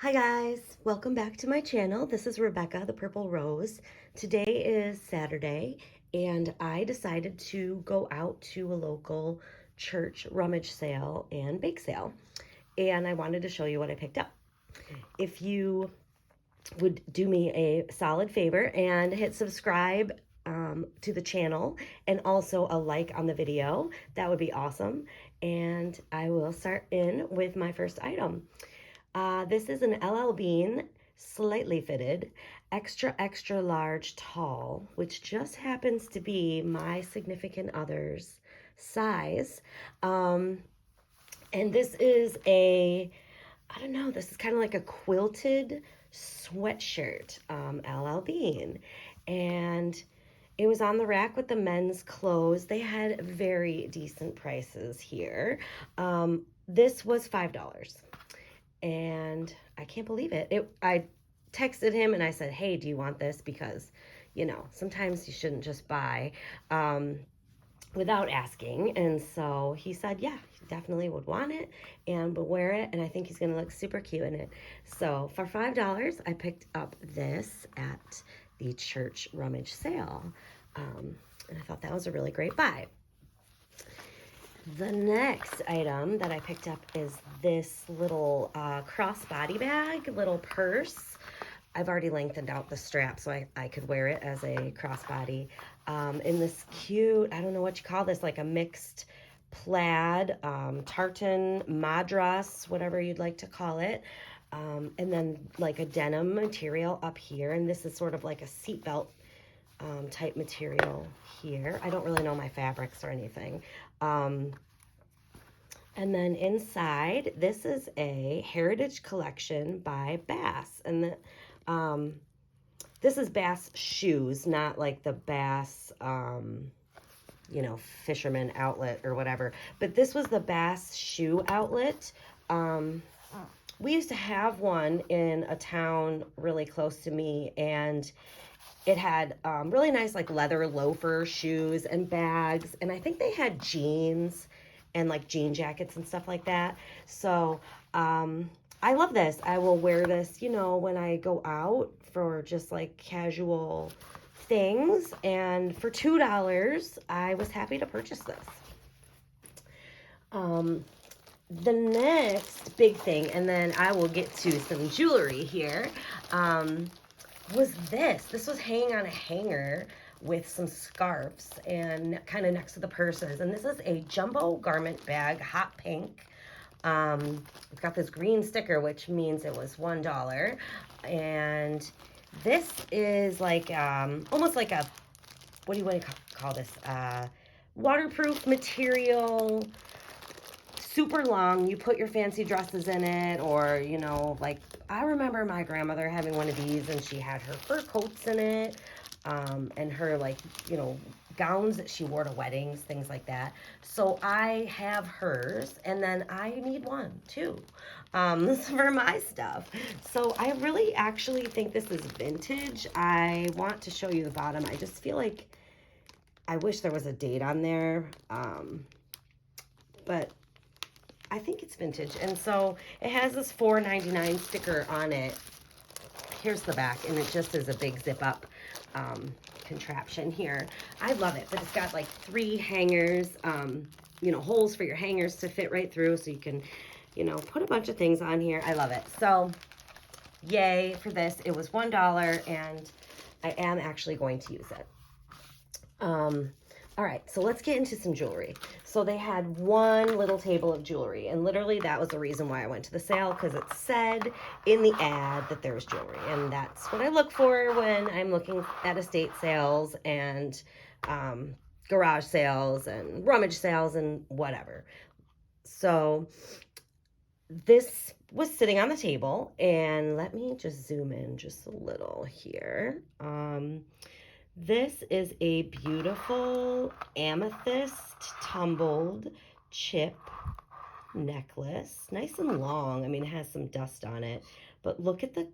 Hi guys, welcome back to my channel. This is Rebecca, the Purple Rose. Today is Saturday and I decided to go out to a local church rummage sale and bake sale. And I wanted to show you what I picked up. If you would do me a solid favor and hit subscribe to the channel and also a like on the video, that would be awesome. And I will start in with my first item. This is an LL Bean, slightly fitted, extra large tall, which just happens to be my significant other's size. And this is I don't know, this is kind of like a quilted sweatshirt, LL Bean. And it was on the rack with the men's clothes. They had very decent prices here. This was $5. And I can't believe it. I texted him and I said, hey, do you want this? Because, you know, sometimes you shouldn't just buy without asking. And so he said, yeah, he definitely would want it and would wear it. And I think he's going to look super cute in it. So for $5, I picked up this at the church rummage sale. And I thought that was a really great buy. The next item that I picked up is this little crossbody bag, little purse. I've already lengthened out the strap so I could wear it as a crossbody. In this cute, I don't know what you call this, like a mixed plaid, tartan, madras, whatever you'd like to call it. And then like a denim material up here. And this is sort of like a seatbelt type material here. I don't really know my fabrics or anything. And then inside, this is a Heritage Collection by Bass. And this is Bass shoes, not like the Bass, you know, fisherman outlet or whatever. But this was the Bass shoe outlet. We used to have one in a town really close to me, and it had really nice like leather loafer shoes and bags, and I think they had jeans and like jean jackets and stuff like that. So I love this. I will wear this, you know, when I go out for just like casual things. And for $2, I was happy to purchase this. The next big thing, and then I will get to some jewelry here, was this. This was hanging on a hanger with some scarves and kind of next to the purses. And this is a jumbo garment bag, hot pink. It's got this green sticker, which means it was $1. And this is like almost like a, what do you want to call this? Waterproof material. Super long. You put your fancy dresses in it, or, you know, like I remember my grandmother having one of these and she had her fur coats in it, and her, like, you know, gowns that she wore to weddings, things like that. So I have hers, and then I need one too, for my stuff. So I really actually think this is vintage. I want to show you the bottom. I just feel like I wish there was a date on there, but I think it's vintage. And so it has this $4.99 sticker on it. Here's the back, and it just is a big zip up contraption here. I love it, but it's got like 3 hangers, you know, holes for your hangers to fit right through, so you can, you know, put a bunch of things on here. I love it. So yay for this. It was $1, and I am actually going to use it. All right, so let's get into some jewelry. So they had one little table of jewelry, and literally that was the reason why I went to the sale, because it said in the ad that there was jewelry, and that's what I look for when I'm looking at estate sales and garage sales and rummage sales and whatever. So this was sitting on the table, and let me just zoom in just a little here. This is a beautiful amethyst tumbled chip necklace. Nice and long. I mean, it has some dust on it, but look at the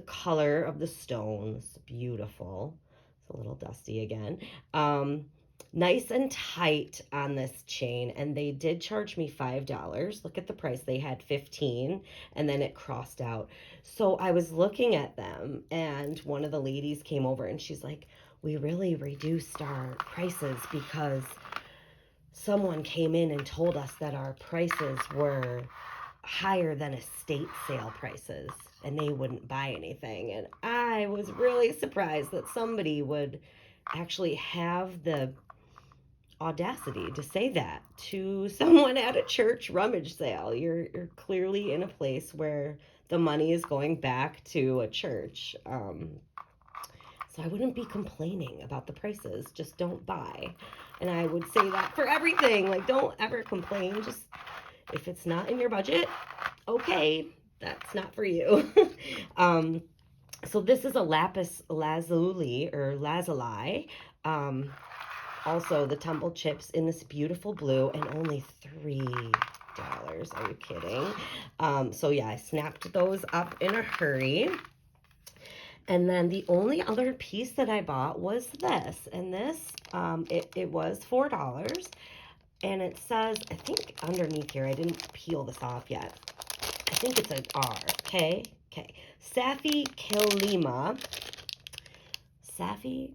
color of the stones. Beautiful. It's a little dusty again. nice and tight on this chain, and they did charge me $5. Look at the price. They had 15 and then it crossed out. So I was looking at them, and one of the ladies came over and she's like, we really reduced our prices because someone came in and told us that our prices were higher than estate sale prices and they wouldn't buy anything. And I was really surprised that somebody would actually have the audacity to say that to someone at a church rummage sale. You're clearly in a place where the money is going back to a church. So I wouldn't be complaining about the prices. Just don't buy. And I would say that for everything. Like, don't ever complain. Just, if it's not in your budget, okay, that's not for you. So this is a Lapis Lazuli or Lazuli. Also, the tumble chips in this beautiful blue, and only $3. Are you kidding? So yeah, I snapped those up in a hurry. And then the only other piece that I bought was this. And this, it was $4. And it says, I think underneath here, I didn't peel this off yet. I think it's an R. Okay. Safi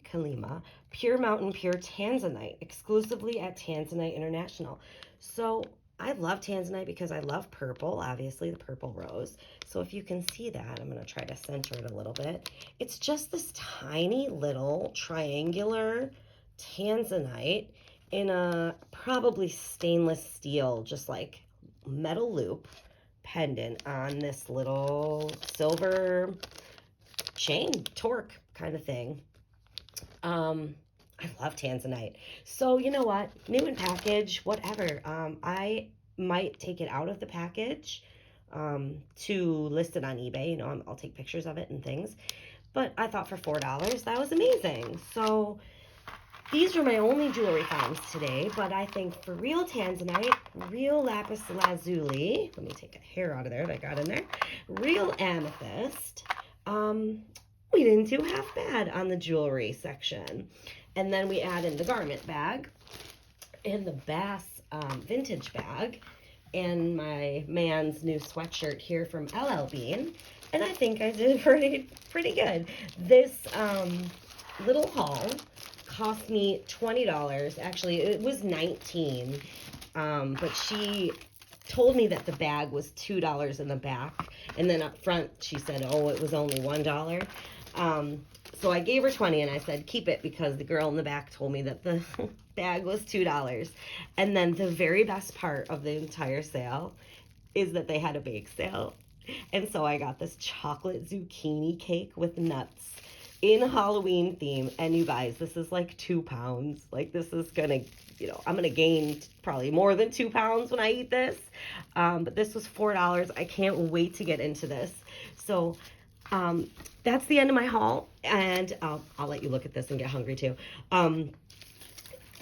Kalima, Pure Mountain Pure Tanzanite, exclusively at Tanzanite International. So I love Tanzanite because I love purple, obviously the purple rose. So if you can see that, I'm going to try to center it a little bit. It's just this tiny little triangular Tanzanite in a probably stainless steel, just like metal loop pendant on this little silver chain torque kind of thing. I love Tanzanite. So you know what? New in package, whatever. I might take it out of the package to list it on eBay. You know, I'll take pictures of it and things. But I thought for $4, that was amazing. So these are my only jewelry finds today. But I think for real Tanzanite, real Lapis Lazuli, let me take a hair out of there that I got in there, real Amethyst, we didn't do half bad on the jewelry section. And then we add in the garment bag and the Bass vintage bag and my man's new sweatshirt here from LL Bean. And I think I did pretty good. This little haul cost me $20. Actually, it was $19. But she told me that the bag was $2 in the back. And then up front, she said, oh, it was only $1. So I gave her 20 and I said, keep it, because the girl in the back told me that the bag was $2. And then the very best part of the entire sale is that they had a bake sale. And so I got this chocolate zucchini cake with nuts in Halloween theme. And you guys, this is like 2 pounds. Like, this is gonna, you know, I'm gonna gain probably more than 2 pounds when I eat this. But this was $4. I can't wait to get into this. So that's the end of my haul, and I'll let you look at this and get hungry too.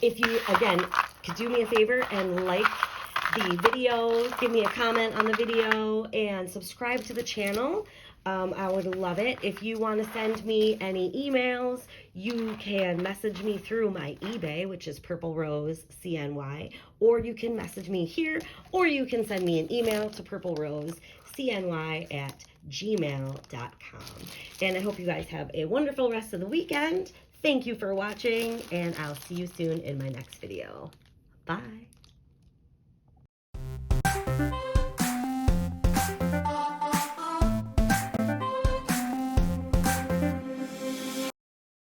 If you, again, could do me a favor and like the video, give me a comment on the video, and subscribe to the channel. I would love it. If you want to send me any emails, you can message me through my eBay, which is Purple Rose CNY, or you can message me here, or you can send me an email to purplerosecny@gmail.com. And I hope you guys have a wonderful rest of the weekend. Thank you for watching, and I'll see you soon in my next video. Bye.